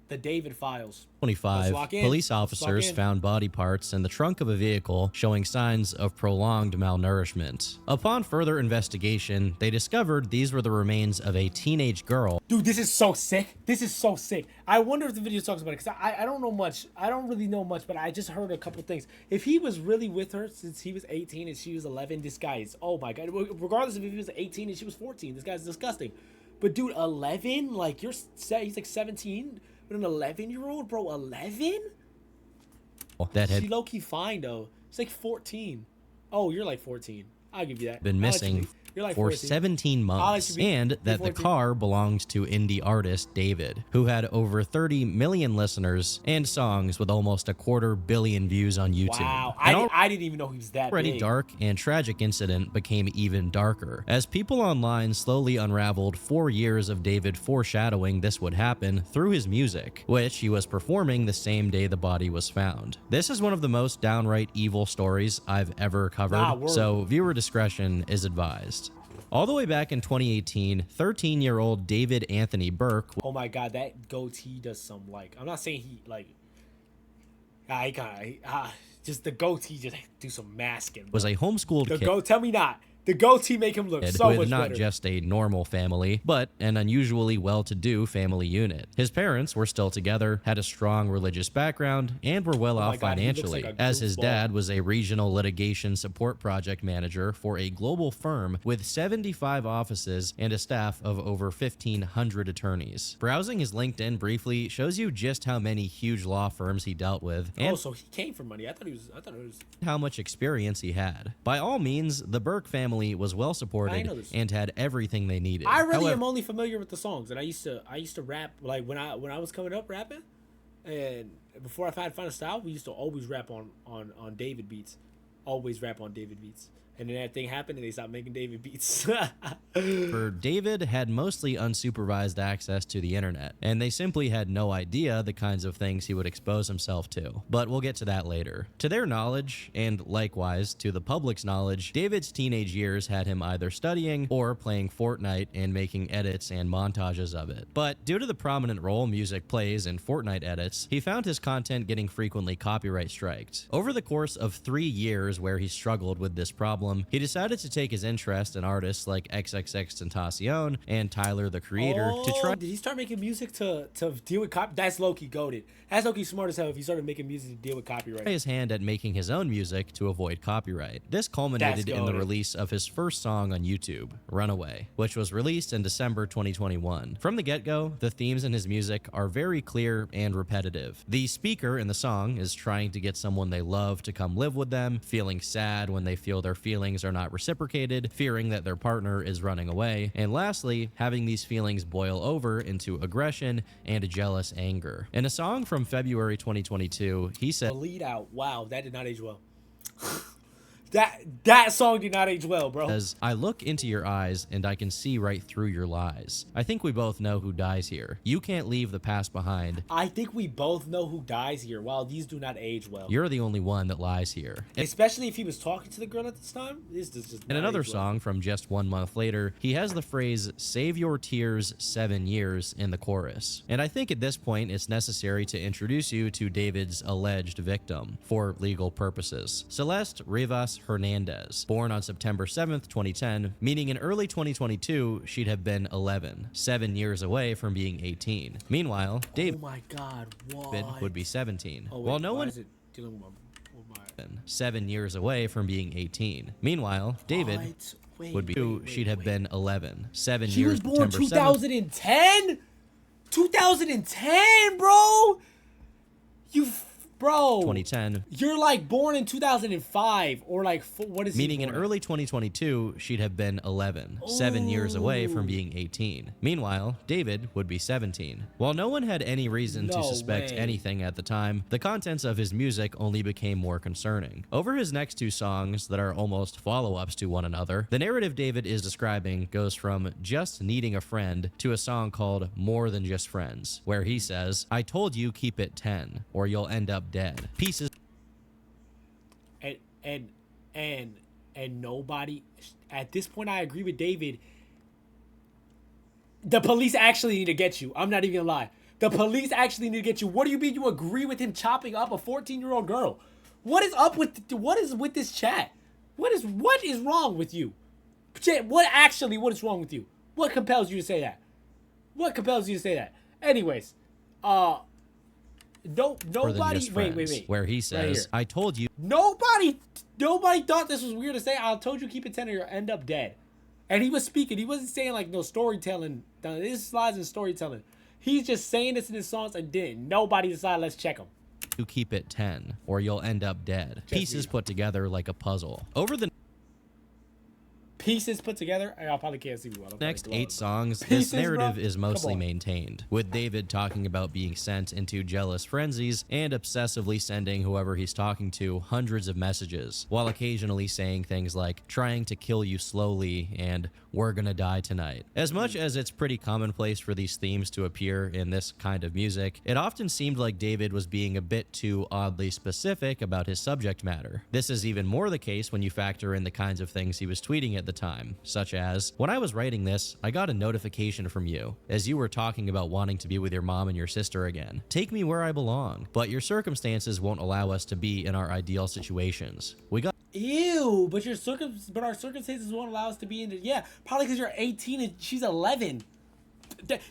The David files. 25, police officers found body parts in the trunk of a vehicle showing signs of prolonged malnourishment. Upon further investigation, they discovered these were the remains of a teenage girl. Dude, this is so sick. This is so sick. I wonder if the video talks about it, because I don't know much. I don't really know much, but I just heard a couple things. If he was really with her since he was 18 and she was 11, this guy is, oh my God. Regardless of if he was 18 and she was 14, this guy's disgusting. But dude, 11? Like, he's like 17? But an 11-year-old, bro, 11? That had she low-key fine, though. She's like 14. Oh, you're like 14. I'll give you that. Been missing like for 14. 17 months, and that the car belongs to indie artist David, who had over 30 million listeners and songs with almost 250 million views on YouTube. Wow, I didn't even know he was that already big. Dark and tragic incident became even darker, as people online slowly unraveled 4 years of David foreshadowing this would happen through his music, which he was performing the same day the body was found. This is one of the most downright evil stories I've ever covered, so viewer discretion is advised. All the way back in 2018, 13-year-old David Anthony Burke. Oh my God, that goatee does some, like, I'm not saying he, like, just the goatee just do some masking. Bro. Was a homeschooled kid. Tell me not. The goatee make him look so much with not better. just a normal family, but an unusually well-to-do family unit. His parents were still together, had a strong religious background, and were well off financially, as his dad was a regional litigation support project manager for a global firm with 75 offices and a staff of over 1,500 attorneys. Browsing his LinkedIn briefly shows you just how many huge law firms he dealt with, and so he came from money. I thought it was how much experience he had. By all means, the Burke family was well supported and had everything they needed. I really am only familiar with the songs, and I used to rap, like when I was coming up rapping, and before I found a style, we used to always rap on David beats, always rap on David beats. And then that thing happened and they stopped making David beats. For David had mostly unsupervised access to the internet, and they simply had no idea the kinds of things he would expose himself to. But we'll get to that later. To their knowledge, and likewise to the public's knowledge, David's teenage years had him either studying or playing Fortnite and making edits and montages of it. But due to the prominent role music plays in Fortnite edits, he found his content getting frequently copyright striked. Over the course of 3 years where he struggled with this problem, he decided to take his interest in artists like XXXTentacion and Tyler the Creator to try. Did he start making music to deal with copyright? That's low-key goated. That's low-key smart as hell if he started making music to deal with copyright. His hand at making his own music to avoid copyright. This culminated in the release of his first song on YouTube, Runaway, which was released in December 2021. From the get-go, the themes in his music are very clear and repetitive. The speaker in the song is trying to get someone they love to come live with them, feeling sad when they feel their feelings are not reciprocated, fearing that their partner is running away, and lastly, having these feelings boil over into aggression and a jealous anger. In a song from February 2022, he said, "Bleed out." Wow, that did not age well. That song did not age well, bro. As I look into your eyes and I can see right through your lies. I think we both know who dies here. You can't leave the past behind. I think we both know who dies here. Wow, these do not age well. You're the only one that lies here. Especially if he was talking to the girl at this time. This does just not in another age song well. from just 1 month later, he has the phrase, "Save your tears 7 years" in the chorus. And I think at this point it's necessary to introduce you to David's alleged victim for legal purposes. Celeste Rivas Hernandez, born on September 7th, 2010, meaning in early 2022, she'd have been 11, 7 years away from being 18. Meanwhile, David Oh my God, what? would be 17. Oh, wait, while no why one is it dealing with my 7 years away from being 18. Meanwhile, David would be she'd have been 11, 7 She years. was born September 2010? 2010, bro? Bro, 2010. You're like born in 2005 or like what is meaning in early 2022 she'd have been 11, 7 years away from being 18. Meanwhile, David would be 17. While no one had any reason to suspect anything at the time, the contents of his music only became more concerning. Over his next 2 songs that are almost follow-ups to one another, the narrative David is describing goes from just needing a friend to a song called More Than Just Friends, where he says, "I told you keep it 10 or you'll end up dead." Pieces and nobody at this point. I agree with David. The police actually need to get you. I'm not even gonna lie. The police actually need to get you. What do you mean you agree with him chopping up a 14-year-old girl? What is up with this chat? What is wrong with you? What is wrong with you? What compels you to say that? What compels you to say that? Anyways, nobody wait. Where he says, I told you. Nobody thought this was weird to say. I told you keep it 10 or you'll end up dead. And he was speaking. He wasn't saying like no storytelling. This lies in storytelling. He's just saying this in his songs and didn't. Nobody decided, let's check him. You keep it 10 or you'll end up dead. Pieces put together like a puzzle. Over the pieces put together. I probably can't see me well. next 8 songs, this narrative is mostly maintained, with David talking about being sent into jealous frenzies and obsessively sending whoever he's talking to hundreds of messages, while occasionally saying things like, trying to kill you slowly and we're gonna die tonight. As much as it's pretty commonplace for these themes to appear in this kind of music, it often seemed like David was being a bit too oddly specific about his subject matter. This is even more the case when you factor in the kinds of things he was tweeting at the time, such as, when I was writing this, I got a notification from you, as you were talking about wanting to be with your mom and your sister again. Take me where I belong, but your circumstances won't allow us to be in our ideal situations. We got Ew, but our circumstances won't allow us to be in it. Yeah, probably because you're 18 and she's 11.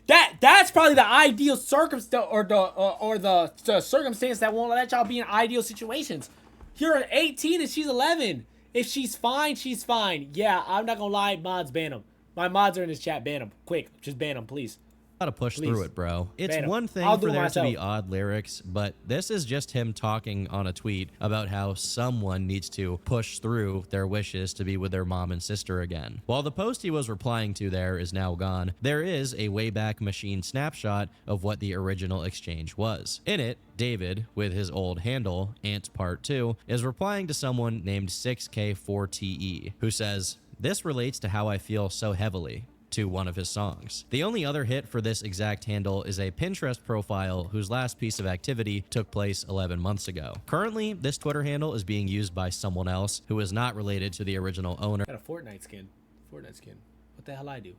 That's probably the ideal circumstance or the circumstance that won't let y'all be in ideal situations. You're 18 and she's 11. If she's fine, she's fine. Yeah, I'm not gonna lie, mods ban them. My mods are in this chat, ban them. Quick, just ban them, please. Gotta push through it, bro. It's one thing for there to be odd lyrics, but this is just him talking on a tweet about how someone needs to push through their wishes to be with their mom and sister again. While the post he was replying to there is now gone, there is a Wayback Machine snapshot of what the original exchange was. In it, David, with his old handle, Ant Part 2, is replying to someone named 6K4TE, who says, "This relates to how I feel so heavily," to one of his songs. The only other hit for this exact handle is a Pinterest profile whose last piece of activity took place 11 months ago. Currently, this Twitter handle is being used by someone else who is not related to the original owner. Got a Fortnite skin. What the hell I do?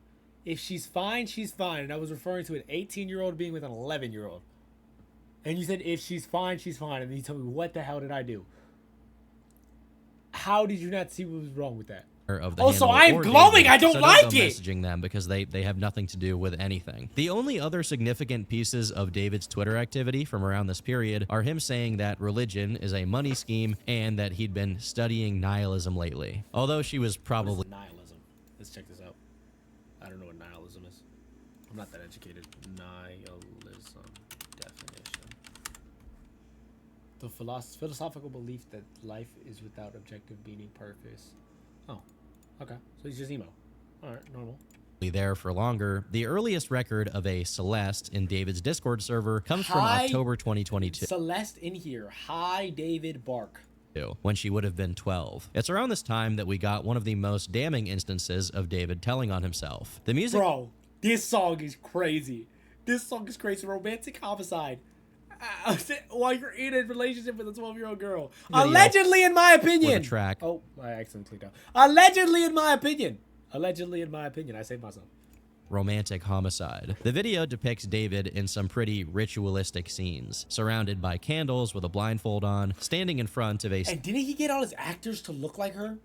If she's fine, she's fine. And I was referring to an 18-year-old being with an 11-year-old. And you said, if she's fine, she's fine. And then you told me, what the hell did I do? How did you not see what was wrong with that? Of the so I'm glowing. I don't like it. Messaging them because they have nothing to do with anything. The only other significant pieces of David's Twitter activity from around this period are him saying that religion is a money scheme and that he'd been studying nihilism lately. Although she was probably nihilism. Let's check this out. I don't know what nihilism is. I'm not that educated. Nihilism definition: the philosophical belief that life is without objective meaning, purpose. Oh. Okay, so he's just emo. All right, normal. There for longer. The earliest record of a Celeste in David's Discord server comes from October 2022. Celeste in here. Hi, David Bark. When she would have been 12. It's around this time that we got one of the most damning instances of David telling on himself. The music. Bro, this song is crazy. This song is crazy. Romantic homicide. While you're in a relationship with a 12-year-old girl. Allegedly, in my opinion. Track. Oh, I accidentally clicked out. Allegedly, in my opinion. Allegedly, in my opinion. I saved myself. Romantic homicide. The video depicts David in some pretty ritualistic scenes, surrounded by candles with a blindfold on, standing in front of a... And didn't he get all his actors to look like her?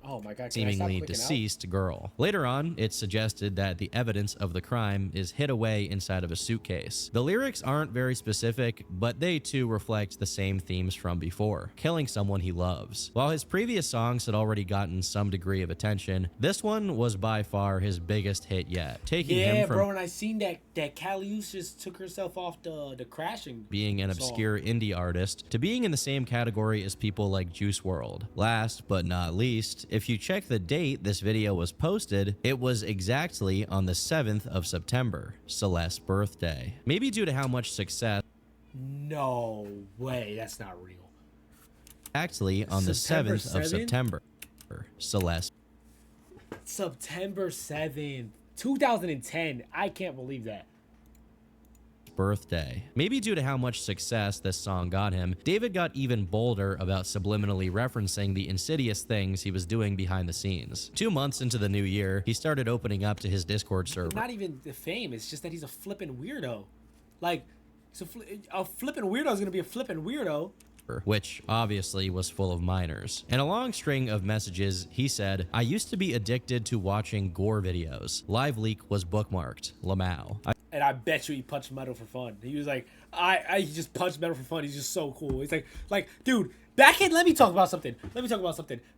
Oh my God, seemingly deceased girl. Later on, it's suggested that the evidence of the crime is hid away inside of a suitcase. The lyrics aren't very specific, but they too reflect the same themes from before, killing someone he loves. While his previous songs had already gotten some degree of attention, this one was by far his biggest hit yet, taking him from... Yeah, bro, and I seen that Calius just took herself off the crashing being an obscure indie artist to being in the same category as people like Juice WRLD. Last but not least, if you check the date this video was posted, it was exactly on the 7th of September, Celeste's birthday. Maybe due to how much success... No way, that's not real. Actually, on the 7th of September, Celeste. September 7th, 2010. I can't believe that. Birthday. Maybe due to how much success this song got him, David got even bolder about subliminally referencing the insidious things he was doing behind the scenes. 2 months into the new year, he started opening up to his Discord server. Not even the fame, it's just that he's a flippin' weirdo. Like, so a flipping weirdo is gonna be a flipping weirdo. Which obviously was full of minors. In a long string of messages, he said, "I used to be addicted to watching gore videos. Live leak was bookmarked. Lamau." And I bet you he punched metal for fun. He was like, he just punched metal for fun. He's just so cool. He's like, dude, let me talk about something.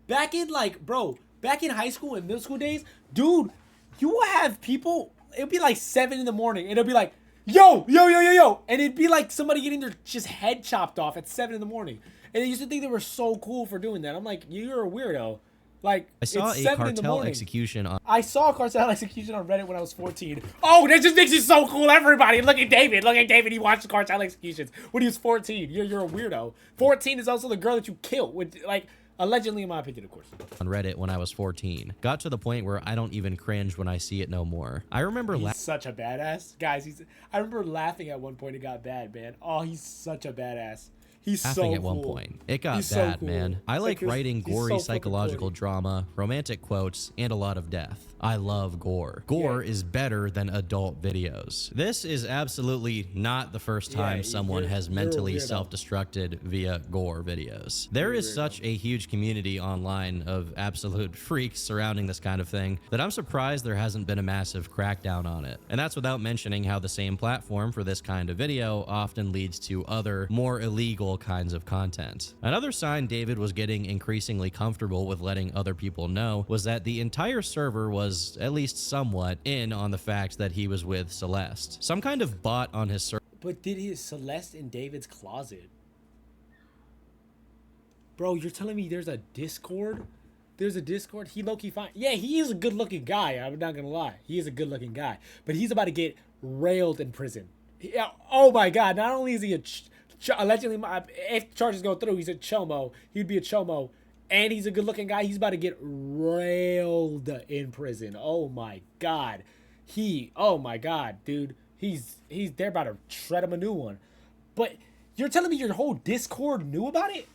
Back in, like, bro, back in high school and middle school days, dude, you will have people, it'll be like 7 in the morning, and it'll be like, yo, and it'd be like somebody getting their just head chopped off at 7 in the morning. And they used to think they were so cool for doing that. I'm like, you're a weirdo. Like, I saw it's a 7 in the cartel morning. execution on I saw a cartel execution on Reddit when I was 14. Oh, that just makes you so cool, everybody. Look at David. He watched the cartel executions when he was 14. You're a weirdo. 14 is also the girl that you killed. With, like, allegedly, in my opinion, of course. on Reddit when I was 14. Got to the point where I don't even cringe when I see it no more. I remember He's such a badass. Guys, I remember laughing at one point. It got bad, man. Oh, he's such a badass. He's so laughing cool. at one point. It got He's so bad, cool. man. I It's like like writing he's gory so fucking psychological corny. drama, romantic quotes, and a lot of death. I love gore. Gore is better than adult videos. This is absolutely not the first time someone has you're a mentally weirdo. self-destructed via gore videos. There is such a huge community online of absolute freaks surrounding this kind of thing that I'm surprised there hasn't been a massive crackdown on it. And that's without mentioning how the same platform for this kind of video often leads to other, more illegal kinds of content. Another sign David was getting increasingly comfortable with letting other people know was that the entire server was at least somewhat in on the fact that he was with Celeste. Some kind of bot on his server. But did he Celeste in David's closet? Bro, you're telling me there's a Discord? There's a Discord? He low-key fine. Yeah, he is a good-looking guy. I'm not gonna lie. He is a good-looking guy. But he's about to get railed in prison. Oh my God. Not only is he allegedly, if charges go through, he's a chomo. He'd be a chomo. And he's a good-looking guy. He's about to get railed in prison. Oh my God. Oh my God, dude. They're about to shred him a new one. But you're telling me your whole Discord knew about it?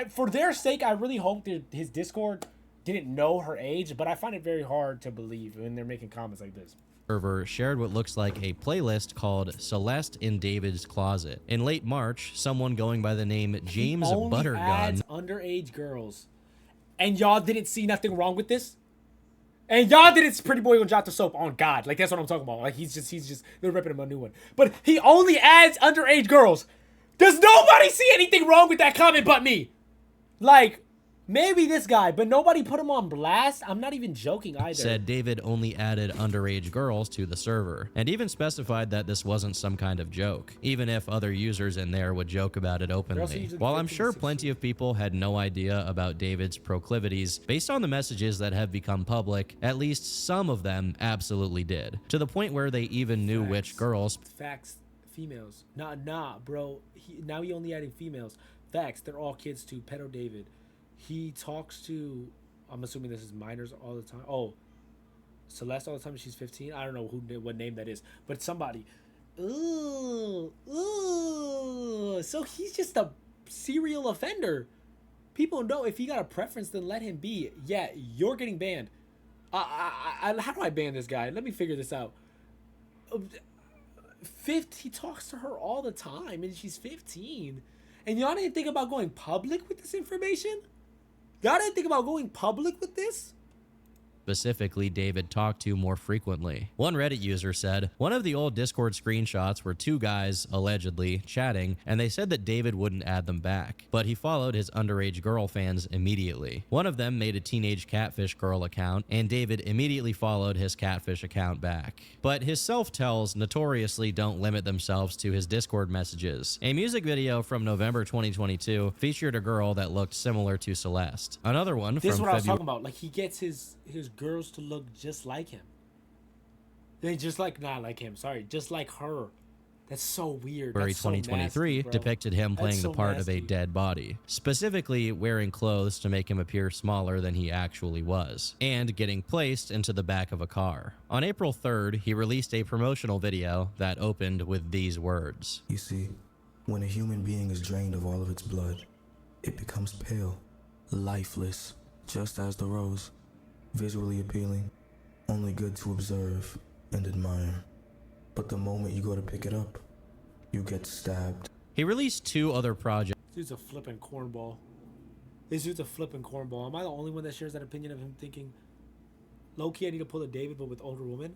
For their sake, I really hope that his Discord didn't know her age, but I find it very hard to believe when they're making comments like this. Server shared what looks like a playlist called Celeste in David's Closet. In late March, someone going by the name James Buttergun adds underage girls. And y'all didn't see nothing wrong with this? And y'all didn't Pretty Boy will drop the soap on God. Like, that's what I'm talking about. Like, he's just, they're ripping him a new one. But he only adds underage girls. Does nobody see anything wrong with that comment but me? Like, maybe this guy, but nobody put him on blast. I'm not even joking either. said David only added underage girls to the server, and even specified that this wasn't some kind of joke, even if other users in there would joke about it openly. While I'm sure plenty of people had no idea about David's proclivities, based on the messages that have become public, at least some of them absolutely did, to the point where they even knew which girls. Facts. Females. Nah, bro. Now he only adding females. Facts. They're all kids too. Pedo David. He talks to, I'm assuming this is minors all the time. Oh, Celeste all the time. She's 15. I don't know what name that is, but somebody. Ooh. So he's just a serial offender. People know if he got a preference, then let him be. Yeah, you're getting banned. How do I ban this guy? Let me figure this out. He talks to her all the time, and she's 15. And y'all didn't think about going public with this information? Y'all didn't think about going public with this? Specifically David talked to more frequently. One Reddit user said, one of the old Discord screenshots were two guys, allegedly, chatting, and they said that David wouldn't add them back, but he followed his underage girl fans immediately. One of them made a teenage catfish girl account, and David immediately followed his catfish account back. But his self-tells notoriously don't limit themselves to his Discord messages. A music video from November 2022 featured a girl that looked similar to Celeste. Another one This from is what I was February. talking about. Like, he gets his girls to look just like him. Just like her. That's so weird. February That's so 2023 nasty, bro. depicted him That's playing so the part of a nasty. dead body, specifically wearing clothes to make him appear smaller than he actually was, and getting placed into the back of a car. On April 3rd, he released a promotional video that opened with these words. You see, when a human being is drained of all of its blood, it becomes pale, lifeless, just as the rose, visually appealing, only good to observe and admire. But the moment you go to pick it up, you get stabbed. He released 2 other projects. This dude's a flipping cornball. This dude's a flipping cornball. Am I the only one that shares that opinion of him thinking, low-key, I need to pull a David, but with older women?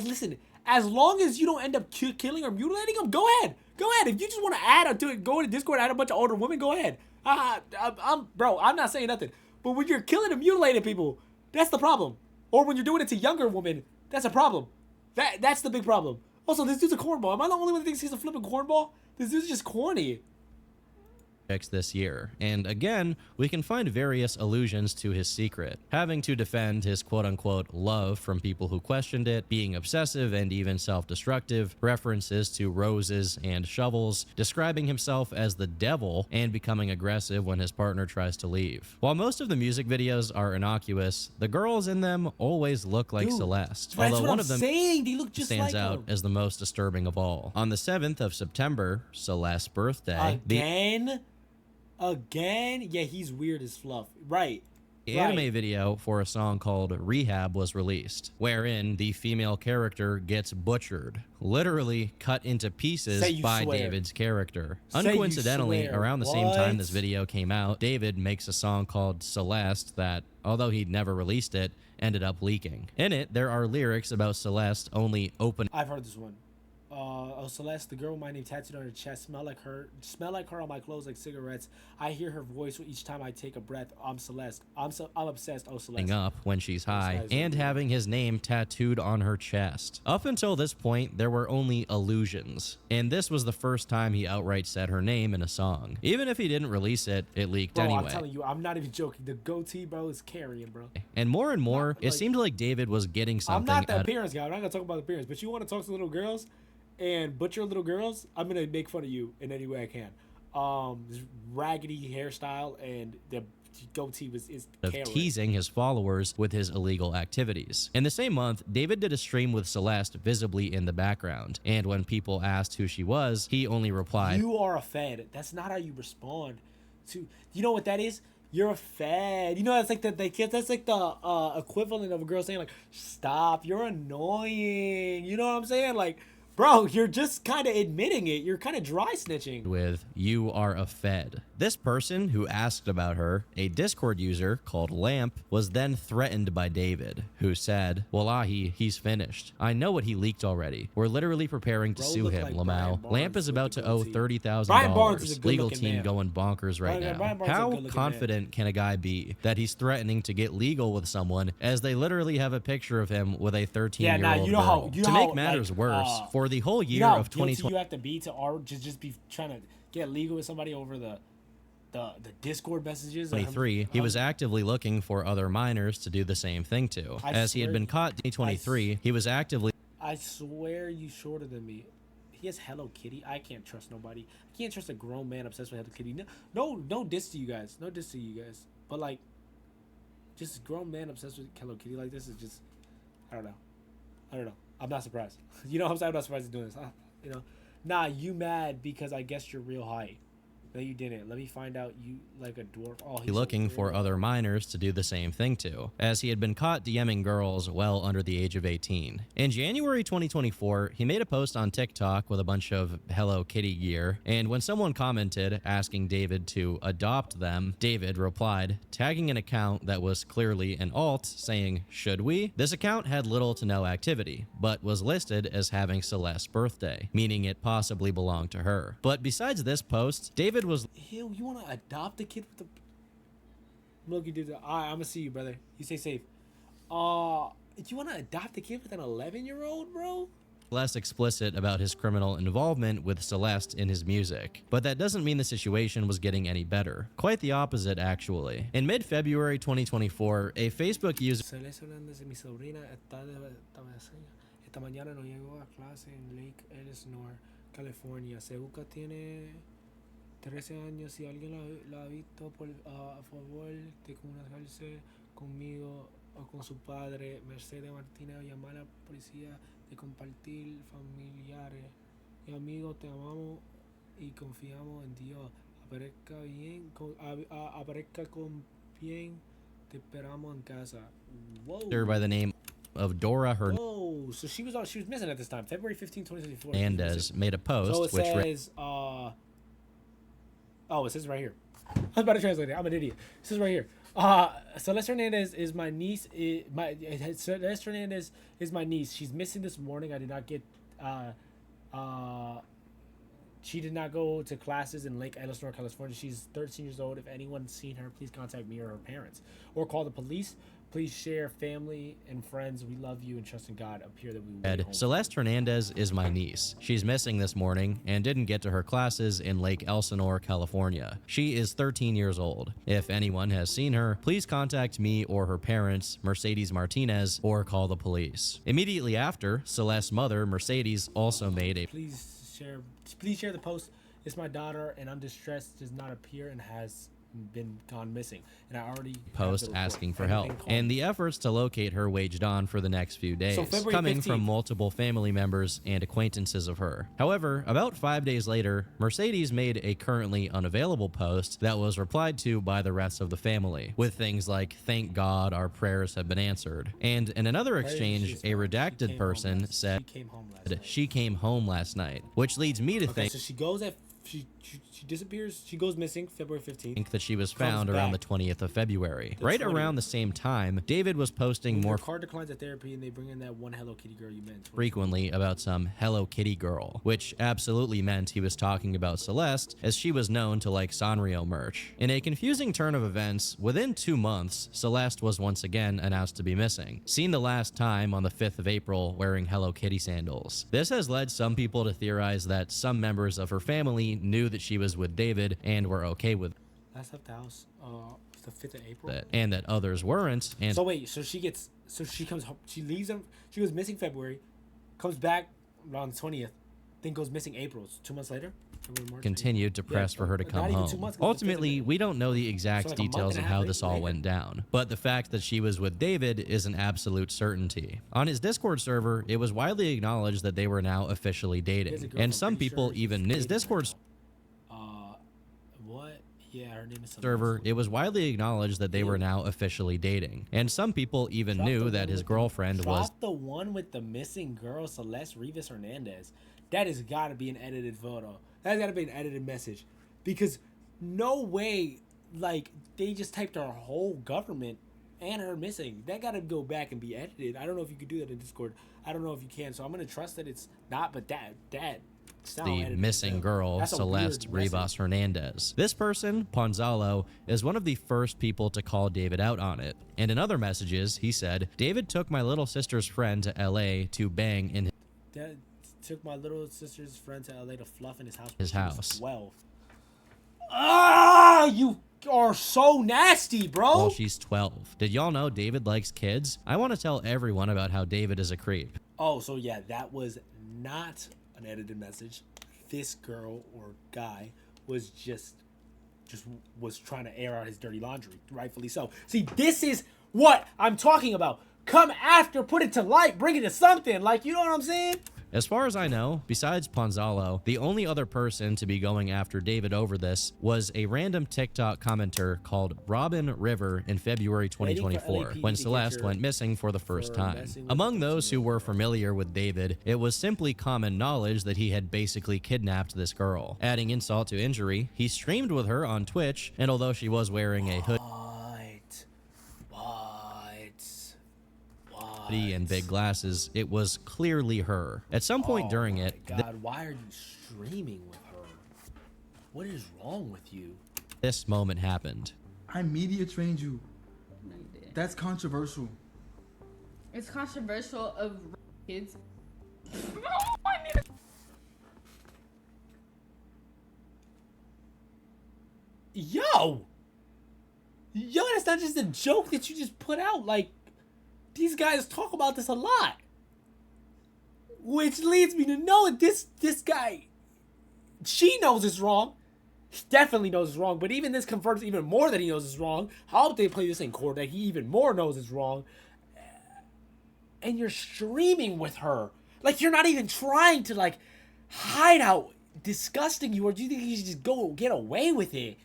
Listen, as long as you don't end up killing or mutilating them, go ahead. Go ahead. If you just want to add to it, go to Discord, add a bunch of older women, go ahead. I'm not saying nothing. But when you're killing and mutilating people, that's the problem. Or when you're doing it to younger women, that's a problem. That's the big problem. Also, this dude's a cornball. Am I the only one that thinks he's a flipping cornball? This dude's just corny. This year, and again we can find various allusions to his secret, having to defend his quote-unquote love from people who questioned it, being obsessive and even self-destructive, references to roses and shovels, describing himself as the devil, and becoming aggressive when his partner tries to leave. While most of the music videos are innocuous, the girls in them always look like Celeste, although one of them they look just stands like out him. as the most disturbing of all. On the 7th of September, Celeste's birthday, Again? Yeah, he's weird as fluff. Right. the anime video for a song called Rehab was released, wherein the female character gets butchered, literally cut into pieces by David's character. Uncoincidentally, around the same time this video came out, David makes a song called Celeste that, although he'd never released it, ended up leaking. In it, there are lyrics about Celeste only opening. I've heard this one. Celeste, the girl with my name tattooed on her chest, smell like her on my clothes like cigarettes. I hear her voice each time I take a breath. I'm Celeste. I'm obsessed. Oh, Celeste. Up when she's high and having his name tattooed on her chest. Up until this point, there were only allusions, and this was the first time he outright said her name in a song. Even if he didn't release it, it leaked anyway. I'm telling you, I'm not even joking. The goatee, bro, is carrying, bro. And more, it seemed like David was getting something. I'm not the appearance guy. I'm not gonna talk about the appearance, but you want to talk to little girls and butcher little girls, I'm gonna make fun of you in any way I can. This raggedy hairstyle and the goatee is teasing his followers with his illegal activities. In the same month, David did a stream with Celeste visibly in the background, and when people asked who she was, he only replied, "You are a fed." That's not how you respond to. You know what that is? You're a fed. You know, that's like that's like the equivalent of a girl saying like, "Stop, you're annoying." You know what I'm saying? Like, bro, you're just kind of admitting it. You're kind of dry snitching. With, "You are a fed." This person who asked about her, a Discord user called Lamp, was then threatened by David, who said, "Wallahi, he's finished. I know what he leaked already. We're literally preparing to sue him, like Lamau. Lamp is about to owe $30,000. Legal team man. Going bonkers right now." How confident can a guy be that he's threatening to get legal with someone as they literally have a picture of him with a 13-year-old girl? To make matters worse, for the whole year of 2020, you have to be to just be trying to get legal with somebody over the Discord messages. 2023, he was actively looking for other minors to do the same thing to. As he had been caught in 2023, he was actively. I swear you shorter than me. He has Hello Kitty. I can't trust nobody. I can't trust a grown man obsessed with Hello Kitty. No diss to you guys. No diss to you guys. But like, just grown man obsessed with Hello Kitty like this is just, I don't know. I'm not surprised. You know what I'm saying? I'm not surprised he's doing this. You know, nah, you mad because I guess you're real high. No, you didn't. Let me find out you like a dwarf. Oh, he's looking for other minors to do the same thing to, as he had been caught DMing girls well under the age of 18. In January 2024, he made a post on TikTok with a bunch of Hello Kitty gear, and when someone commented asking David to adopt them, David replied, tagging an account that was clearly an alt, saying, "Should we?" This account had little to no activity, but was listed as having Celeste's birthday, meaning it possibly belonged to her. But besides this post, David was. Ew, you want to adopt a kid with the. Look, you did that. All right, I'm gonna see you, brother. You stay safe. You want to adopt a kid with an 11-year-old, bro? Less explicit about his criminal involvement with Celeste in his music, but that doesn't mean the situation was getting any better. Quite the opposite, actually. In mid-February 2024, a Facebook user. Celeste Hernandez, mi sobrina, esta mañana no llegó a clase en Lake Elsinore, California. Seuca tiene 13 años. Si alguien la ha visto, a favor de comunicarse conmigo o con su padre, Mercedes Martínez, o llamar a la policía, de compartir familiares y amigos. Te amamos y confiamos en Dios. Aparezca con bien. Te esperamos en casa. Whoa. By the name of Dora Oh, so she was missing at this time, February 15, 2024. Hernandez made a post So it which says, oh, it says right here. I was about to translate it. I'm an idiot. It says right here. Celeste Hernandez is my niece. Celeste Hernandez is my niece. She's missing this morning. I did not get. She did not go to classes in Lake Elsinore, California. She's 13 years old. If anyone's seen her, please contact me or her parents, or call the police. Please share family and friends. We love you and trust in God. Up here that we will. Celeste Hernandez is my niece. She's missing this morning and didn't get to her classes in Lake Elsinore, California. She is 13 years old. If anyone has seen her, please contact me or her parents, Mercedes Martinez, or call the police. Immediately after, Celeste's mother, Mercedes, also made a Please share the post. It's my daughter and I'm distressed. Does not appear and has been gone missing, and I already post asking for help, and the efforts to locate her waged on for the next few days, coming 15th. from multiple family members and acquaintances of her. However, about 5 days later, Mercedes made a currently unavailable post that was replied to by the rest of the family, with things like, "Thank God our prayers have been answered." And in another exchange, a redacted person said she came home last night, which leads me to think so she goes at she disappears. She goes missing February 15th. That she was found around the 20th of February. Right around the same time, David was posting more card declines at therapy, and they bring in that one Hello Kitty girl you meant frequently about some Hello Kitty girl, which absolutely meant he was talking about Celeste, as she was known to like Sanrio merch. In a confusing turn of events, within 2 months, Celeste was once again announced to be missing, seen the last time on the 5th of April wearing Hello Kitty sandals. This has led some people to theorize that some members of her family knew that she was with David and were okay with last left the house the 5th of April it, and that others weren't. And so wait, so she comes home, she leaves him, she goes missing February, comes back around the 20th, then goes missing April. 2 months later, continued to press for her to come home. Ultimately, we don't know the exact details of how this all went down, but the fact that she was with David is an absolute certainty. On his Discord server, it was widely acknowledged that they were now officially dating, and some people even his Discord her name is server, it was widely acknowledged that they were now officially dating, and some people even knew that his girlfriend was the one with the missing girl, Celeste Rivas Hernandez. That has got to be an edited photo. That's got to be an edited message, because no way, like, they just typed our whole government and her missing. That got to go back and be edited. I don't know if you could do that in Discord. I don't know if you can, so I'm gonna trust that it's not. But that the missing girl, Celeste Rivas Hernandez. This person, Ponzalo, is one of the first people to call David out on it. And in other messages, he said, "David took my little sister's friend to LA to bang in Dad took my little sister's friend to LA to fluff in his house." His house. 12. Ah, you are so nasty, bro. Well, she's 12. Did y'all know David likes kids? I want to tell everyone about how David is a creep. Oh, so yeah, that was not an edited message. This girl or guy was just was trying to air out his dirty laundry, rightfully so. See, this is what I'm talking about. Come after, put it to light, bring it to something. Like, you know what I'm saying? As far as I know, besides Ponzalo, the only other person to be going after David over this was a random TikTok commenter called Robin River in February 2024, when Celeste went missing for the first time. Among those who were familiar with David, it was simply common knowledge that he had basically kidnapped this girl. Adding insult to injury, he streamed with her on Twitch, and although she was wearing a hoodie and big glasses, it was clearly her. At some point during it, God, why are you streaming with her? What is wrong with you? This moment happened. I media trained you. That's controversial. It's controversial of kids. Yo, that's not just a joke that you just put out. Like, these guys talk about this a lot, which leads me to know that this guy, she knows it's wrong. He definitely knows it's wrong, but even this confirms even more that he knows it's wrong. I hope they play this in court that he even more knows it's wrong. And you're streaming with her. Like, you're not even trying to, like, hide how disgusting you are. Do you think you should just go get away with it?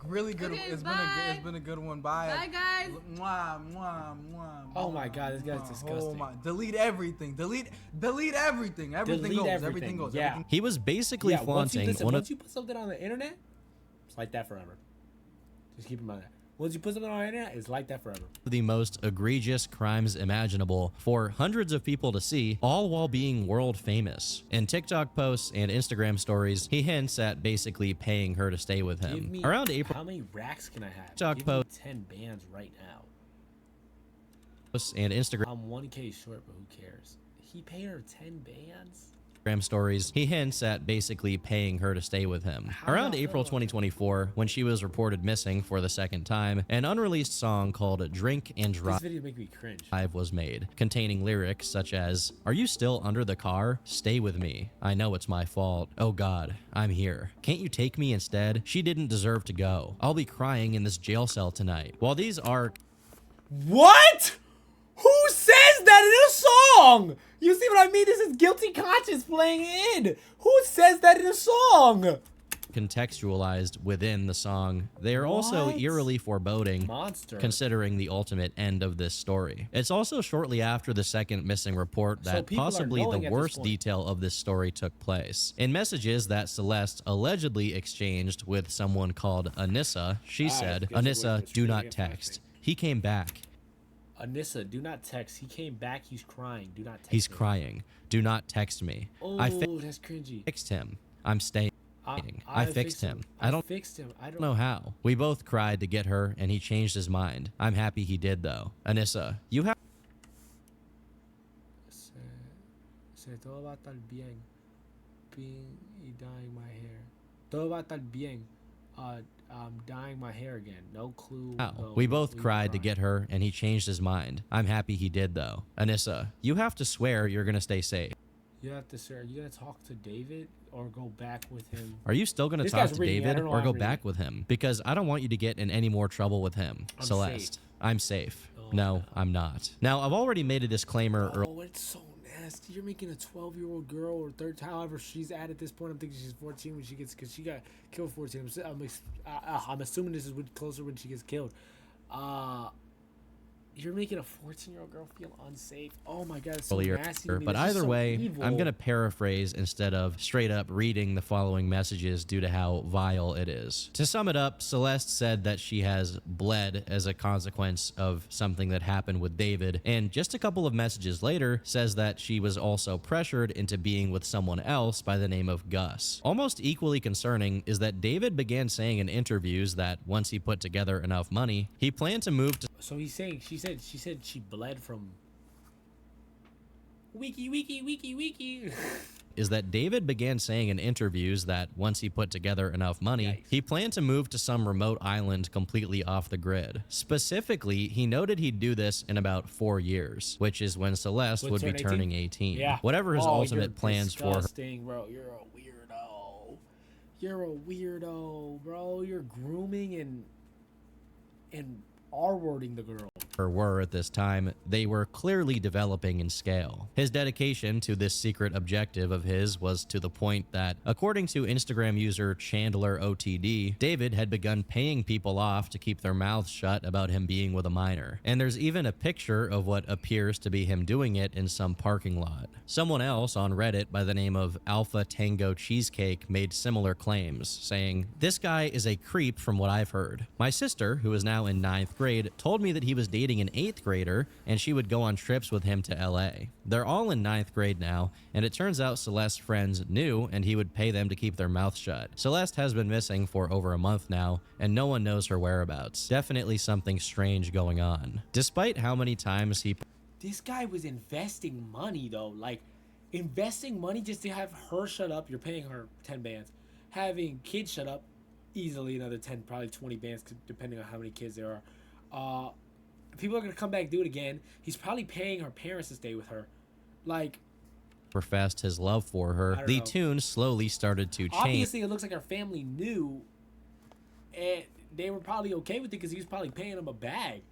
Really good. Okay, It's bye. been a good one. Bye. Bye, guys. Mwah, mwah, mwah, Oh my mwah, God, this guy's mwah. disgusting. Oh my. Delete everything. Delete everything. Everything Delete goes. everything, Everything goes. yeah. Everything. He was basically Yeah, once you, flaunting listen, one of once you put something on the internet, it's like that forever. Just keep in mind that. Once you put something on the internet, it's like that forever. the most egregious crimes imaginable for hundreds of people to see, all while being world famous. In TikTok posts and Instagram stories, he hints at basically paying her to stay with Give him. me, Around April how many racks can I have? TikTok Give me post 10 bands right now. posts and Instagram I'm 1K short, but who cares? He paid her 10 bands? stories, he hints at basically paying her to stay with him. How Around about April that? 2024, when she was reported missing for the second time, an unreleased song called Drink and This Drive video make me cringe. was made, containing lyrics such as, "Are you still under the car? Stay with me. I know it's my fault. Oh God, I'm here. Can't you take me instead? She didn't deserve to go. I'll be crying in this jail cell tonight." While these are What? Who says that in a song? You see what I mean? This is guilty conscience playing in. Who says that in a song? contextualized within the song, they are also What? eerily foreboding, Monster. considering the ultimate end of this story. It's also shortly after the second missing report So that people are possibly knowing the at this worst point. detail of this story took place. In messages that Celeste allegedly exchanged with someone called Anissa, she said, guess it "Anissa, was do really not good text. He came back. Anissa, do not text. He came back. He's crying. Do not text. He's me. crying. Do not text me. Oh, I that's cringy. fixed him. I'm staying. I fixed him. I don't fixed him. I don't know how. We both cried to get her, and he changed his mind. I'm happy he did, though. Anissa, you have Se todo va a estar bien. Being y dyeing my hair. Todo va a estar bien. I'm dyeing my hair again. No clue. how. no We both clue cried to crying. get her, and he changed his mind. I'm happy he did, though. Anissa, you have to swear you're gonna stay safe. You have to, sir. Are you gonna talk to David or go back with him? Are you still gonna This talk guy's to reading. I David don't know or how go I'm back reading. with him? Because I don't want you to get in any more trouble with him. I'm Celeste, safe. I'm safe. Oh, No, I'm not. Now, I've already made a disclaimer earlier. Oh, it's so nasty. You're making a 12-year-old girl or third, however she's at this point. I'm thinking she's 14 when she gets, because she got killed 14. I'm assuming this is closer when she gets killed. You're making a 14-year-old girl feel unsafe. Oh my God, it's so nasty. To me. But That's just either so way, evil. I'm going to paraphrase instead of straight up reading the following messages due to how vile it is. To sum it up, Celeste said that she has bled as a consequence of something that happened with David, and just a couple of messages later says that she was also pressured into being with someone else by the name of Gus. Almost equally concerning is that David began saying in interviews that once he put together enough money, he planned to move to So he's saying she said she bled from. Wiki. is that David began saying in interviews that once he put together enough money, Yikes. he planned to move to some remote island completely off the grid. Specifically, he noted he'd do this in about 4 years, which is when Celeste Would would be turn 18? turning 18. Yeah. Whatever his Oh, you're ultimate plans for her. disgusting, bro. You're a weirdo. You're a weirdo, bro. You're grooming and R-wording the girl. Were at this time, they were clearly developing in scale. His dedication to this secret objective of his was to the point that, according to Instagram user Chandler OTD, David had begun paying people off to keep their mouths shut about him being with a minor. And there's even a picture of what appears to be him doing it in some parking lot. Someone else on Reddit by the name of Alpha Tango Cheesecake made similar claims, saying, "This guy is a creep from what I've heard. My sister, who is now in 9th grade, told me that he was dating an 8th grader and she would go on trips with him to LA. They're all in 9th grade now, and it turns out Celeste's friends knew and he would pay them to keep their mouths shut. Celeste has been missing for over a month now, and no one knows her whereabouts. Definitely something strange going on." Despite how many times he This guy was investing money though, like investing money just to have her shut up. You're paying her 10 bands. Having kids shut up, easily another 10, probably 20 bands, depending on how many kids there are. People are gonna come back and do it again. He's probably paying her parents to stay with her. Like, professed his love for I her, don't the know. tune slowly started to change. obviously, it looks like her family knew, and they were probably okay with it because he was probably paying them a bag.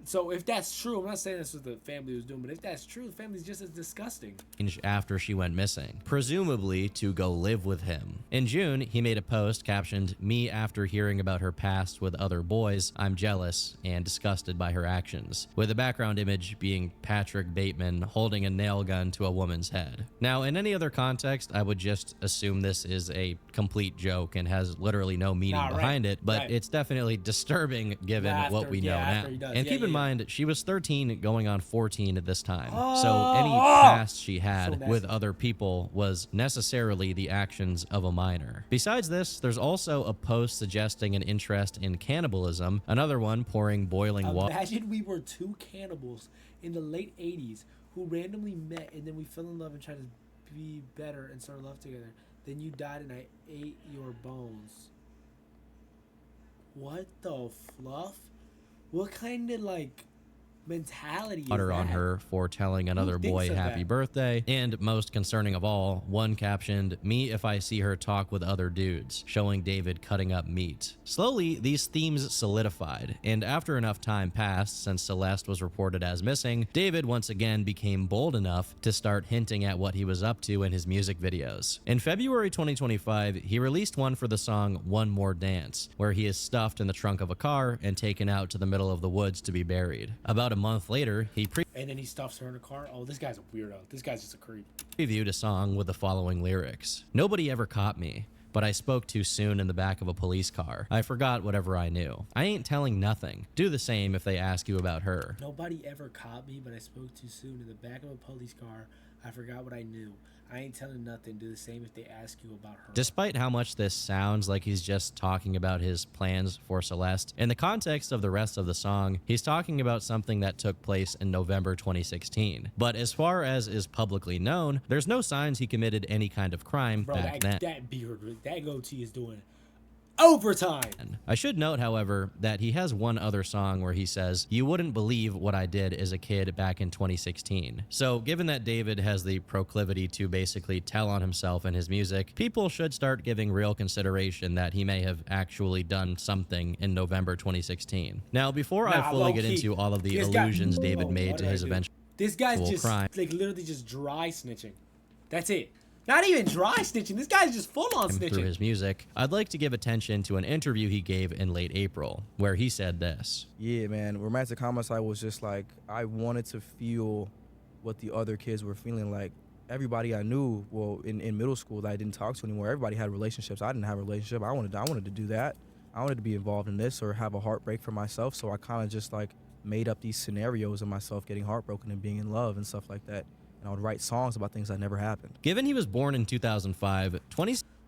So if that's true, I'm not saying that's what the family was doing, but if that's true, the family's just as disgusting. After she went missing, presumably to go live with him. In June, he made a post captioned, "Me after hearing about her past with other boys, I'm jealous and disgusted by her actions," with the background image being Patrick Bateman holding a nail gun to a woman's head. Now, in any other context, I would just assume this is a complete joke and has literally no meaning behind it, but it's definitely disturbing given what we know now. And keep in mind, she was 13 going on 14 at this time, so any past she had with other people was necessarily the actions of a minor. Besides this, there's also a post suggesting an interest in cannibalism, another one pouring boiling water. Imagine we were two cannibals in the late 80s who randomly met and then we fell in love and tried to be better and start love together. Then you died and I ate your bones. What the fluff? What kind of like mentality is that? On her for telling another boy happy birthday, and most concerning of all, one captioned, "Me if I see her talk with other dudes," showing David cutting up meat. Slowly, these themes solidified, and after enough time passed since Celeste was reported as missing, David once again became bold enough to start hinting at what he was up to in his music videos. In February 2025, he released one for the song "One More Dance," where he is stuffed in the trunk of a car and taken out to the middle of the woods to be buried. About a month later, he and then he stuffs her in a car. Oh, this guy's a weirdo. This guy's just a creep. Previewed a song with the following lyrics. "Nobody ever caught me, but I spoke too soon in the back of a police car. I forgot whatever I knew. I ain't telling nothing. Do the same if they ask you about her." Nobody ever caught me, but I spoke too soon in the back of a police car. I forgot what I knew. I ain't telling nothing. Do the same if they ask you about her. Despite how much this sounds like he's just talking about his plans for Celeste, in the context of the rest of the song, he's talking about something that took place in November 2016. But as far as is publicly known, there's no signs he committed any kind of crime back then. That beard, that goatee is doing overtime. I should note, however, that he has one other song where he says, "You wouldn't believe what I did as a kid back in 2016. So given that David has the proclivity to basically tell on himself in his music, people should start giving real consideration that he may have actually done something in November 2016. Now, before I fully get into all of the allusions David made to his eventual this guy's just crime, like literally just dry snitching. That's it. Not even dry snitching. This guy's just full on snitching. Through his music, I'd like to give attention to an interview he gave in late April, where he said this. Yeah, man. Romantic homicide was just like, I wanted to feel what the other kids were feeling like. Everybody I knew, well, in middle school that I didn't talk to anymore, everybody had relationships. I didn't have a relationship. I wanted to do that. I wanted to be involved in this or have a heartbreak for myself. So I kind of just like made up these scenarios of myself getting heartbroken and being in love and stuff like that. And I would write songs about things that never happened. Given he was born in 2005, I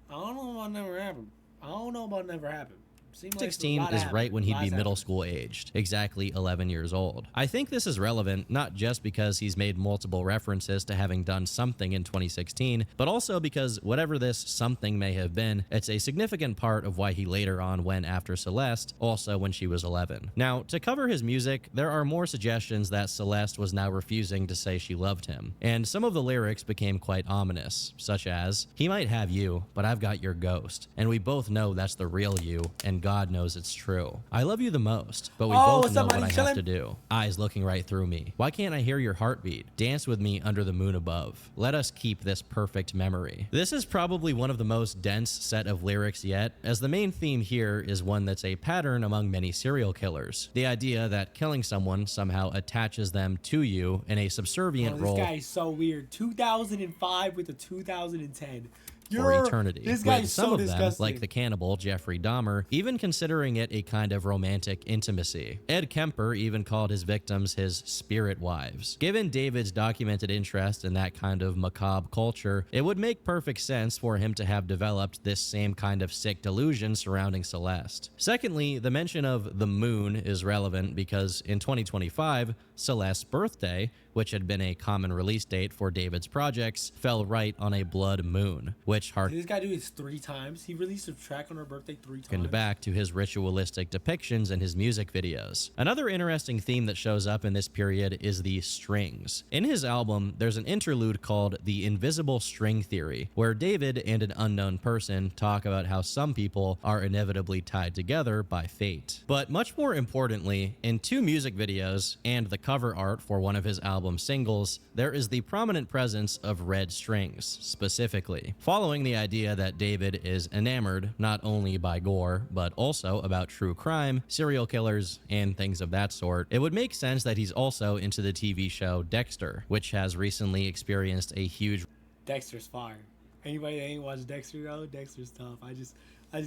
don't know about never happened. 16 is right when he'd be middle school aged, exactly 11 years old. I think this is relevant not just because he's made multiple references to having done something in 2016, but also because whatever this something may have been, it's a significant part of why he later on went after Celeste, also when she was 11. Now, to cover his music, there are more suggestions that Celeste was now refusing to say she loved him, and some of the lyrics became quite ominous, such as, "He might have you, but I've got your ghost, and we both know that's the real you, and God knows it's true. I love you the most, but we both know what I have to do. Eyes looking right through me. Why can't I hear your heartbeat? Dance with me under the moon above. Let us keep this perfect memory." This is probably one of the most dense set of lyrics yet, as the main theme here is one that's a pattern among many serial killers. The idea that killing someone somehow attaches them to you in a subservient role. This guy is so weird. 2005 with a 2010. For eternity. This guy with is some so of them, disgusting. like the cannibal Jeffrey Dahmer, even considering it a kind of romantic intimacy. Ed Kemper even called his victims his spirit wives. Given David's documented interest in that kind of macabre culture, it would make perfect sense for him to have developed this same kind of sick delusion surrounding Celeste. Secondly, the mention of the moon is relevant because in 2025, Celeste's birthday, which had been a common release date for David's projects, fell right on a blood moon, which Did this guy do this 3 times? He released a track on her birthday 3 times. harkened back to his ritualistic depictions in his music videos. Another interesting theme that shows up in this period is the strings. In his album, there's an interlude called The Invisible String Theory, where David and an unknown person talk about how some people are inevitably tied together by fate. But much more importantly, in 2 music videos and the cover art for one of his album singles, there is the prominent presence of red strings, specifically, following the idea that David is enamored not only by gore, but also about true crime, serial killers, and things of that sort. It would make sense that he's also into the TV show Dexter, which has recently experienced a huge Dexter's fire. Anybody that ain't watched Dexter though, Dexter's tough. I just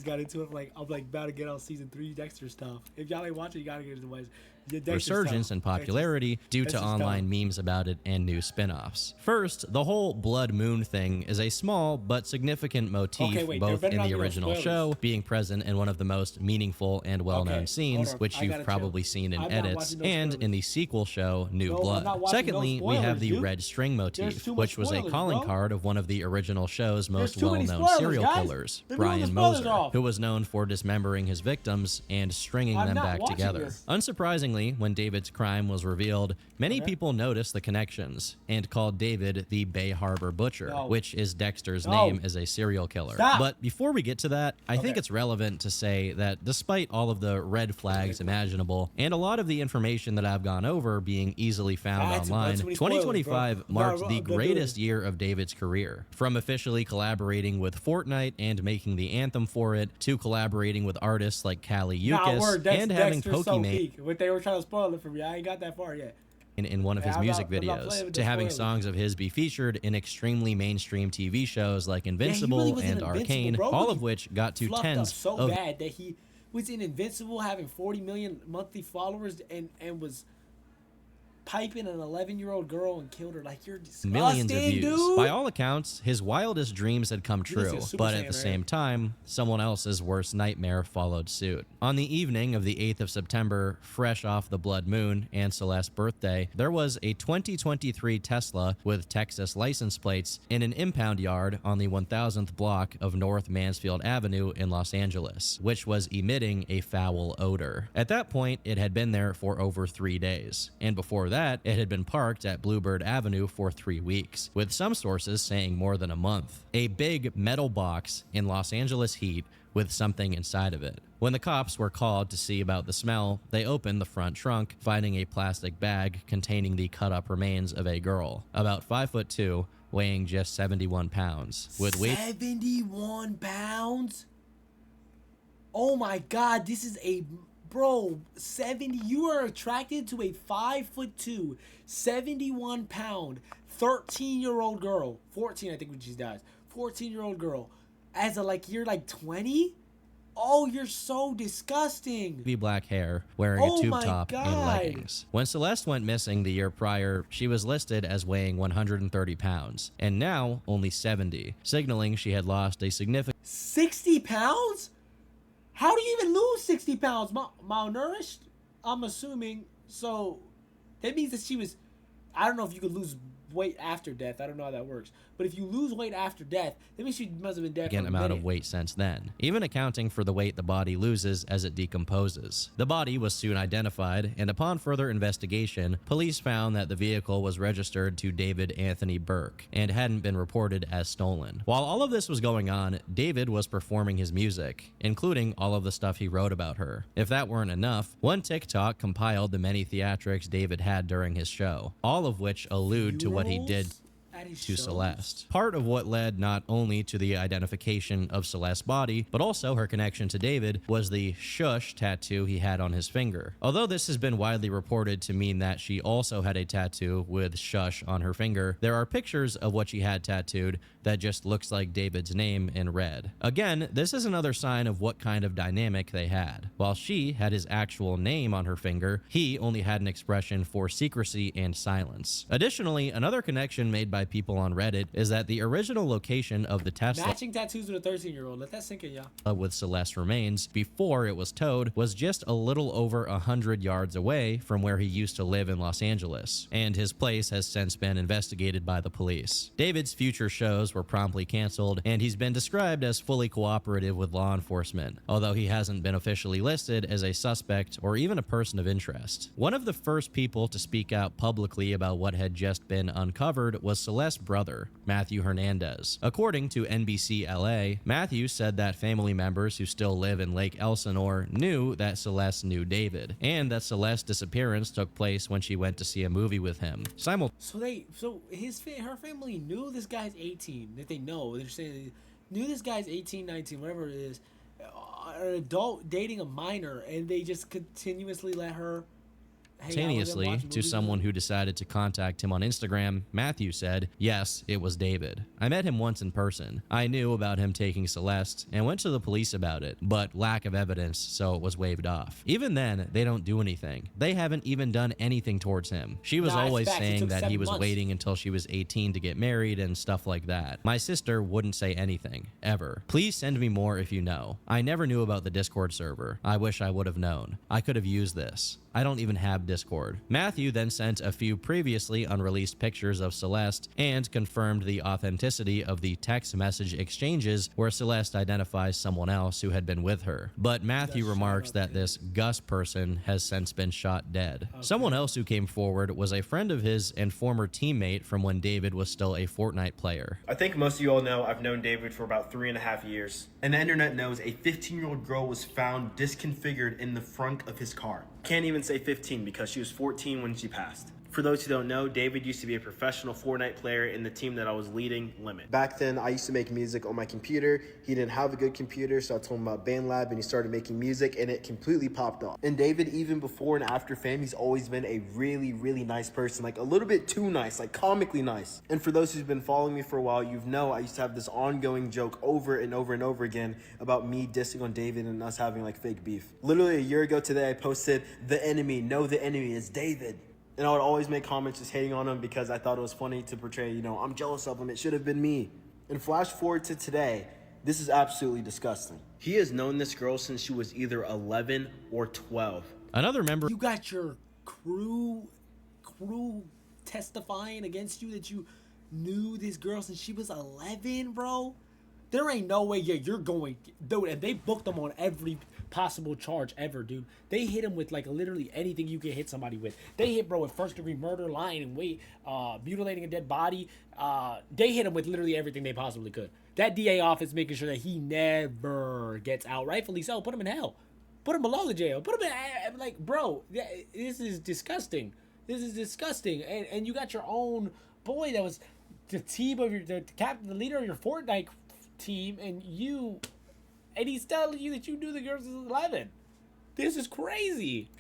got into it. I'm about to get on season 3. Dexter's tough. If y'all ain't watching, you gotta get into it. resurgence in popularity due to online memes about it and new spin-offs. First, the whole blood moon thing is a small but significant motif both in the original show, being present in one of the most meaningful and well-known scenes, which you've probably seen in edits, and in the sequel show, New Blood. Secondly, we have the red string motif, which was a calling card of one of the original show's most well-known serial killers, Brian Moser, who was known for dismembering his victims and stringing them back together. Unsurprisingly, when David's crime was revealed, many people noticed the connections and called David the Bay Harbor Butcher, which is Dexter's name as a serial killer. But before we get to that, I think it's relevant to say that despite all of the red flags imaginable and a lot of the information that I've gone over being easily found online, 2025 marked the greatest year of David's career. From officially collaborating with Fortnite and making the anthem for it, to collaborating with artists like Kali Uchis, and having Pokimane. What they were trying to spoil it for me. I ain't got that far yet. In one of his music videos, to having songs of his be featured in extremely mainstream TV shows like Invincible and Arcane, all of which got to tens of bad that he was in Invincible, having 40 million monthly followers, and was piping an 11-year-old girl and killed her. Like, you're disgusting, millions of views. Dude. By all accounts, his wildest dreams had come true, but at the same time, someone else's worst nightmare followed suit. On the evening of the 8th of September, fresh off the blood moon and Celeste's birthday, there was a 2023 Tesla with Texas license plates in an impound yard on the 1000th block of North Mansfield Avenue in Los Angeles, which was emitting a foul odor. At that point, it had been there for over 3 days, and before that, it had been parked at Bluebird Avenue for 3 weeks, with some sources saying more than a month. A big metal box in Los Angeles heat with something inside of it. When the cops were called to see about the smell, they opened the front trunk, finding a plastic bag containing the cut-up remains of a girl, about 5'2", weighing just 71 pounds. With weight 71 pounds? Oh my God, this is a... Bro, 70, you are attracted to a 5'2", 71 pound, 13-year-old girl, 14 I think when she dies, 14-year-old girl, as a, like, you're like 20? Oh, you're so disgusting. Black hair, wearing a tube top and leggings. When Celeste went missing the year prior, she was listed as weighing 130 pounds, and now only 70, signaling she had lost a significant... 60 pounds? How do you even lose 60 pounds? Malnourished? I'm assuming. So that means that she was... I don't know if you could lose weight after death. I don't know how that works. But if you lose weight after death, that means she must have been dead for a minute. Amount of weight since then, even accounting for the weight the body loses as it decomposes. The body was soon identified, and upon further investigation, police found that the vehicle was registered to David Anthony Burke and hadn't been reported as stolen. While all of this was going on, David was performing his music, including all of the stuff he wrote about her. If that weren't enough, one TikTok compiled the many theatrics David had during his show, all of which allude to what he did to Celeste. Part of what led not only to the identification of Celeste's body, but also her connection to David, was the shush tattoo he had on his finger. Although this has been widely reported to mean that she also had a tattoo with shush on her finger, there are pictures of what she had tattooed that just looks like David's name in red. Again, this is another sign of what kind of dynamic they had. While she had his actual name on her finger, he only had an expression for secrecy and silence. Additionally, another connection made by people on Reddit is that the original location of the Tesla matching tattoos with a 13-year-old. Let that sink in, y'all. With Celeste remains before it was towed was just a little over 100 yards away from where he used to live in Los Angeles, and his place has since been investigated by the police. David's future shows were promptly canceled, and he's been described as fully cooperative with law enforcement, although he hasn't been officially listed as a suspect or even a person of interest. One of the first people to speak out publicly about what had just been uncovered was Celeste Celeste's brother, Matthew Hernandez. According to NBC LA, Matthew said that family members who still live in Lake Elsinore knew that Celeste knew David, and that Celeste's disappearance took place when she went to see a movie with him. Her family knew this guy's 18. That they know. They're saying they knew this guy's 18, 19, whatever it is, an adult dating a minor, and they just continuously let her Simultaneously, to someone who decided to contact him on Instagram, Matthew said, "Yes, it was David. I met him once in person. I knew about him taking Celeste and went to the police about it, but lack of evidence, so it was waved off. Even then, they don't do anything. They haven't even done anything towards him. She was always saying that he was waiting until she was 18 to get married and stuff like that. My sister wouldn't say anything, ever. Please send me more if you know. I never knew about the Discord server. I wish I would have known. I could have used this. I don't even have Discord." Matthew then sent a few previously unreleased pictures of Celeste and confirmed the authenticity of the text message exchanges where Celeste identifies someone else who had been with her. But Matthew remarks that this Gus person has since been shot dead. Someone else who came forward was a friend of his and former teammate from when David was still a Fortnite player. I think most of you all know I've known David for about 3.5 years. And the internet knows a 15-year-old girl was found disconfigured in the front of his car. Can't even say 15 because she was 14 when she passed. For those who don't know, David used to be a professional Fortnite player in the team that I was leading, Limit. Back then, I used to make music on my computer. He didn't have a good computer, so I told him about BandLab, and he started making music, and it completely popped off. And David, even before and after fame, he's always been a really, really nice person, like a little bit too nice, like comically nice. And for those who've been following me for a while, you know I used to have this ongoing joke over and over and over again about me dissing on David and us having like fake beef. Literally a year ago today, I posted, "The enemy, no, the enemy is David." And I would always make comments just hating on him because I thought it was funny to portray, you know, I'm jealous of him. It should have been me. And flash forward to today, this is absolutely disgusting. He has known this girl since she was either 11 or 12. Another member... You got your crew testifying against you that you knew this girl since she was 11, bro? There ain't no way you're going... Dude, and they booked them on every possible charge ever, dude. They hit him with, like, literally anything you can hit somebody with. They hit, bro, with first-degree murder, lying and mutilating a dead body. They hit him with literally everything they possibly could. That DA office making sure that he never gets out. Rightfully so. Put him in hell. Put him below the jail. Put him in... Like, bro, this is disgusting. This is disgusting. And you got your own boy that was the team of the captain, the leader of your Fortnite team, and he's telling you that you knew the girls was 11. This is crazy.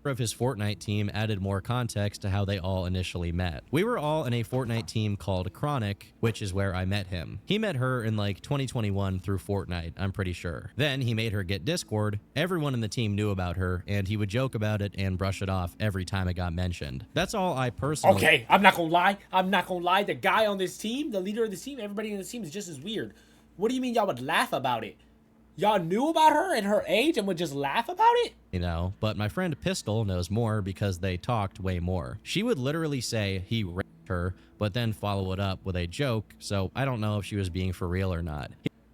Of his Fortnite team added more context to how they all initially met. We were all in a Fortnite team called Chronic, which is where I met him. He met her in like 2021 through Fortnite, I'm pretty sure. Then he made her get Discord. Everyone in the team knew about her, and he would joke about it and brush it off every time it got mentioned. That's all I personally... Okay, I'm not gonna lie. The guy on this team, the leader of this team, everybody in this team is just as weird. What do you mean y'all would laugh about it? Y'all knew about her and her age and would just laugh about it? You know, but my friend Pistol knows more because they talked way more. She would literally say he raped her, but then follow it up with a joke, so I don't know if she was being for real or not.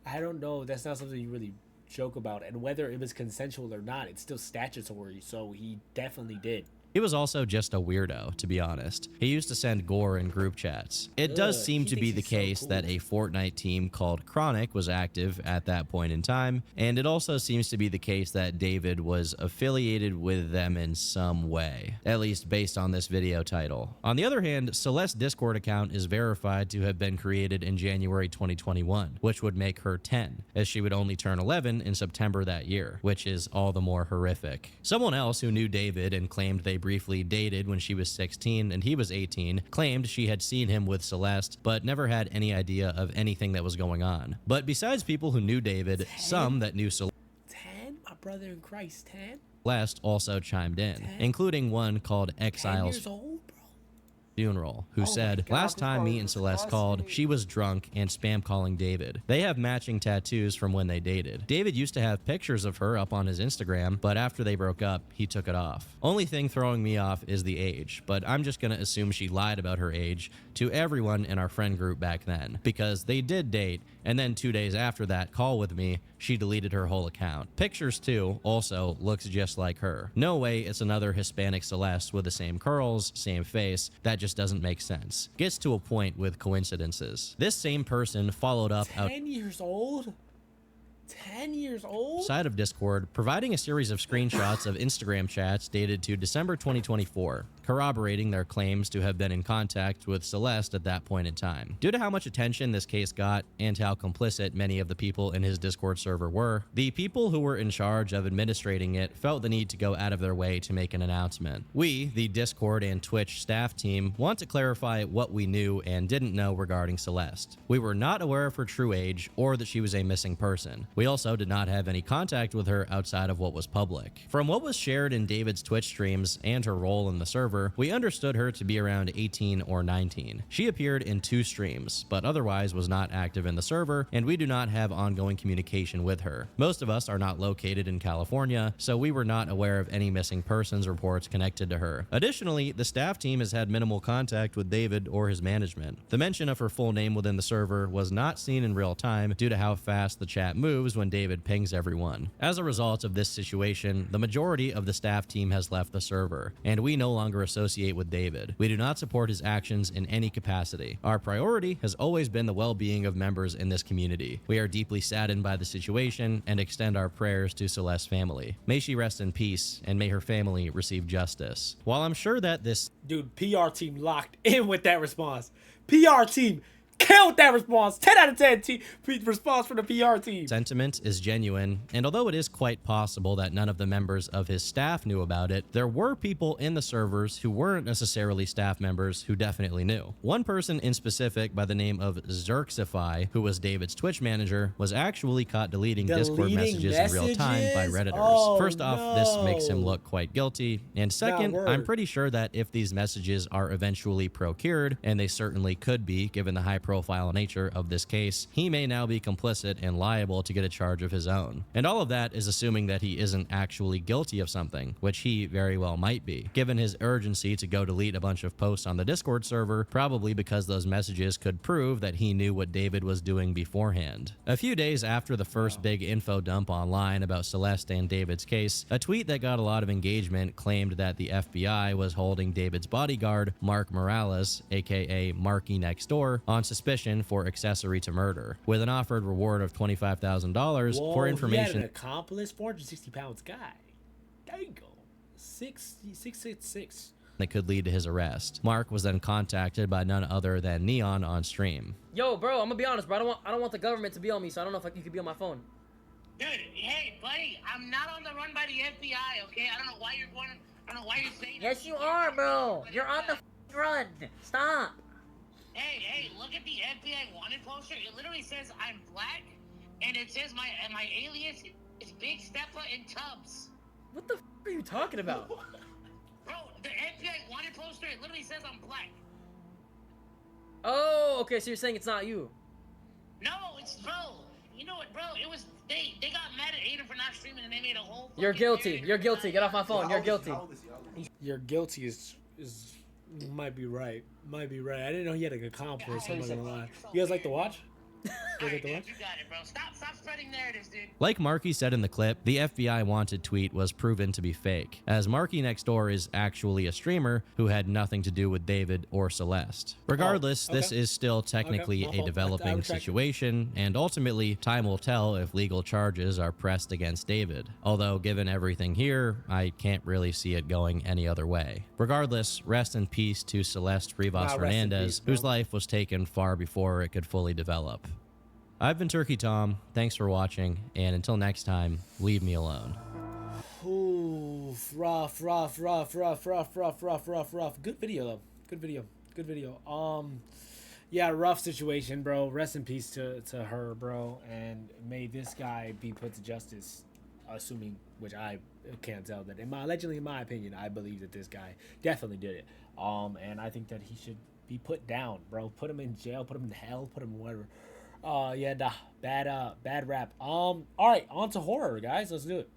I don't know. That's not something you really joke about. And whether it was consensual or not, it's still statutory, so he definitely did. He was also just a weirdo, to be honest. He used to send gore in group chats. It does seem to be the case that a Fortnite team called Chronic was active at that point in time, and it also seems to be the case that David was affiliated with them in some way, at least based on this video title. On the other hand, Celeste's Discord account is verified to have been created in January 2021, which would make her 10, as she would only turn 11 in September that year, which is all the more horrific. Someone else who knew David and claimed they briefly dated when she was 16 and he was 18, claimed she had seen him with Celeste, but never had any idea of anything that was going on. But besides people who knew David, 10? Some that knew Celeste... 10? My brother in Christ, 10? Celeste also chimed in, 10? Including one called Exiles Funeral, who said, "Last time me and Celeste called, she was drunk and spam calling David. They have matching tattoos from when they dated. David used to have pictures of her up on his Instagram, but after they broke up, he took it off. Only thing throwing me off is the age, but I'm just gonna assume she lied about her age to everyone in our friend group back then, because they did date, and then 2 days after that call with me she deleted her whole account. Pictures too also looks just like her. No way it's another Hispanic Celeste with the same curls, same face. That just doesn't make sense. Gets to a point with coincidences. This same person followed up 10 years old? 10 years old? outside of Discord, providing a series of screenshots of Instagram chats dated to December 2024, corroborating their claims to have been in contact with Celeste at that point in time. Due to how much attention this case got and how complicit many of the people in his Discord server were, the people who were in charge of administrating it felt the need to go out of their way to make an announcement. We, the Discord and Twitch staff team, want to clarify what we knew and didn't know regarding Celeste. We were not aware of her true age or that she was a missing person. We also did not have any contact with her outside of what was public. From what was shared in David's Twitch streams and her role in the server, we understood her to be around 18 or 19. She appeared in 2 streams, but otherwise was not active in the server, and we do not have ongoing communication with her. Most of us are not located in California, so we were not aware of any missing persons reports connected to her. Additionally, the staff team has had minimal contact with David or his management. The mention of her full name within the server was not seen in real time due to how fast the chat moves when David pings everyone. As a result of this situation, the majority of the staff team has left the server, and we no longer associate with David. We do not support his actions in any capacity. Our priority has always been the well-being of members in this community. We are deeply saddened by the situation and extend our prayers to Celeste's family. May she rest in peace, and may her family receive justice. While I'm sure that this Dude, PR team locked in with that response. PR team killed that response. 10 out of 10 response from the PR team. sentiment is genuine, and although it is quite possible that none of the members of his staff knew about it, there were people in the servers who weren't necessarily staff members who definitely knew. One person in specific by the name of Xerxify, who was David's Twitch manager, was actually caught deleting Discord messages in real time by Redditors. Oh, First off, this makes him no. look quite guilty, and second, word. I'm pretty sure that if these messages are eventually procured, and they certainly could be given the high-profile nature of this case, he may now be complicit and liable to get a charge of his own. And all of that is assuming that he isn't actually guilty of something, which he very well might be, given his urgency to go delete a bunch of posts on the Discord server, probably because those messages could prove that he knew what David was doing beforehand. A few days after the first big info dump online about Celeste and David's case, a tweet that got a lot of engagement claimed that the FBI was holding David's bodyguard, Mark Morales, aka Marky Next Door, on suspicion for accessory to murder, with an offered reward of $25,000 for He information had an accomplice, 460 pounds guy. There you go. 6'6". that could lead to his arrest. Mark was then contacted by none other than Neon on stream. Yo, bro, I'm gonna be honest, bro. I don't want the government to be on me, so I don't know if you could be on my phone. Dude, hey, buddy, I'm not on the run by the FBI, okay? I don't know why you're going. I don't know why you're saying. Yes, you are, bro. You're on the run. Stop. Hey, look at the FBI wanted poster. It literally says I'm black, and it says my alias is Big Steppa in Tubbs. What the are you talking about? Bro, the FBI wanted poster. It literally says I'm black. Oh, okay. So you're saying it's not you? No, it's bro. You know what, bro? It was they got mad at Aiden for not streaming, and they made a whole. You're fucking guilty. narrative You're about guilty. it. Get off my phone. You're guilty. You're guilty is might be right. Might be right. I didn't know he had like a accomplice. I'm not gonna lie. You guys like to watch? You guys like to watch? You got it, bro. Stop spreading narratives, dude. Like Marky said in the clip, the FBI wanted tweet was proven to be fake, as Marky Next Door is actually a streamer who had nothing to do with David or Celeste. Regardless, this is still technically my a fault. I developing retract it. situation, and ultimately, time will tell if legal charges are pressed against David. Although, given everything here, I can't really see it going any other way. Regardless, rest in peace to Celeste Rivas Nah, rest in Hernandez, peace, bro. whose life was taken far before it could fully develop. I've been Turkey Tom. Thanks for watching, and until next time, leave me alone. Ooh, rough. Good video though. Good video. Yeah, rough situation, bro. Rest in peace to her, bro. And may this guy be put to justice. Assuming, which I can't tell that. Allegedly, in my opinion, I believe that this guy definitely did it. And I think that he should be put down, bro. Put him in jail. Put him in hell. Put him in whatever. Yeah, nah. Bad rap. All right, on to horror, guys. Let's do it.